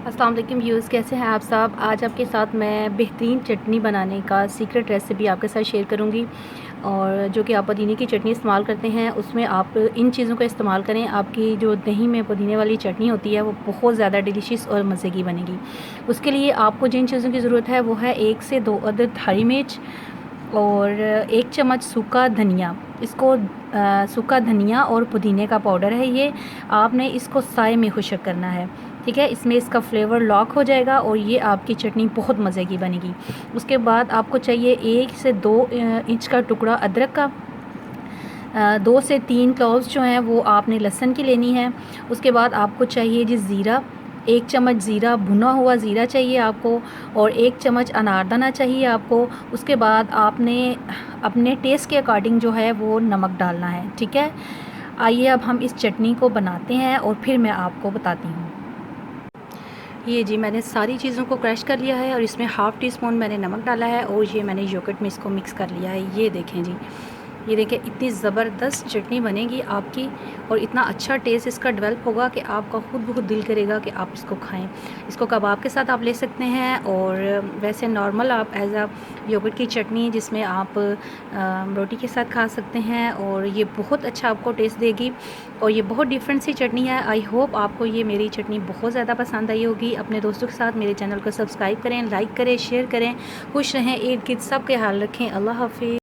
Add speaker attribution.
Speaker 1: अस्सलाम वालेकुम व्यूज़, कैसे हैं आप सब। आज आपके साथ मैं बेहतरीन चटनी बनाने का सीक्रेट रेसिपी आपके साथ शेयर करूंगी। और जो कि आप पुदीने की चटनी इस्तेमाल करते हैं उसमें आप इन चीज़ों का इस्तेमाल करें। आपकी जो दही में पुदीने वाली चटनी होती है वो बहुत ज़्यादा डिलीशियस और मज़े की बनेगी। उसके लिए आपको जिन चीज़ों की ज़रूरत है वो है 1 से 2 अदद हरी मिर्च और 1 चम्मच सूखा धनिया। इसको सूखा धनिया और पुदीने का पाउडर है ये। आपने इसको साए में खुशक करना है, ठीक है। इसमें इसका फ्लेवर लॉक हो जाएगा और ये आपकी चटनी बहुत मज़े की बनेगी। उसके बाद आपको चाहिए 1 से 2 इंच का टुकड़ा अदरक का। 2 से 3 क्लोव्स जो हैं वो आपने लहसुन की लेनी है। उसके बाद आपको चाहिए जी ज़ीरा, 1 चम्मच ज़ीरा, भुना हुआ ज़ीरा चाहिए आपको और 1 चम्मच अनारदाना चाहिए आपको। उसके बाद आपने अपने टेस्ट के अकॉर्डिंग जो है वो नमक डालना है, ठीक है। आइए अब हम इस चटनी को बनाते हैं और फिर मैं आपको बताती हूँ। ये जी मैंने सारी चीज़ों को क्रश कर लिया है और इसमें हाफ़ टी स्पून मैंने नमक डाला है और ये मैंने योगर्ट में इसको मिक्स कर लिया है। ये देखें जी, ये देखें इतनी ज़बरदस्त चटनी बनेगी आपकी और इतना अच्छा टेस्ट इसका डेवलप होगा कि आपका खुद ब खुद दिल करेगा कि आप इसको खाएं। इसको कबाब के साथ आप ले सकते हैं और वैसे नॉर्मल आप एज अ योगर्ट की चटनी जिसमें आप रोटी के साथ खा सकते हैं और ये बहुत अच्छा आपको टेस्ट देगी और ये बहुत डिफरेंट सी चटनी है। आई होप आपको ये मेरी चटनी बहुत ज़्यादा पसंद आई होगी। अपने दोस्तों के साथ मेरे चैनल को सब्सक्राइब करें, लाइक करें, शेयर करें। खुश रहें, ईद गिर्द सब के ख्याल रखें। अल्लाह हाफिज़।